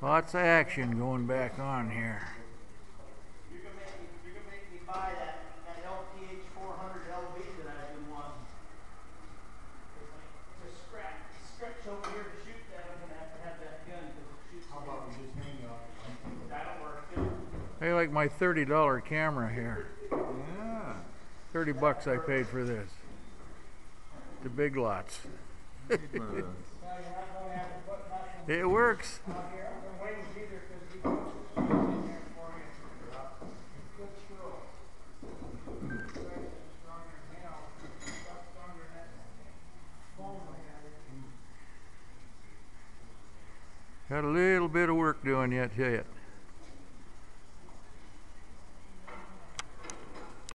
Lots of action going back on here. You're gonna make me buy that LPH 400 LV that I've been wanting. To stretch over here to shoot that, I'm gonna have that gun because it shoots. How about we just hang out? That'll work too. I like my $30 camera here. Yeah. $30 I paid for this. The Big Lots. It works. Got a little bit of work doing yet to it.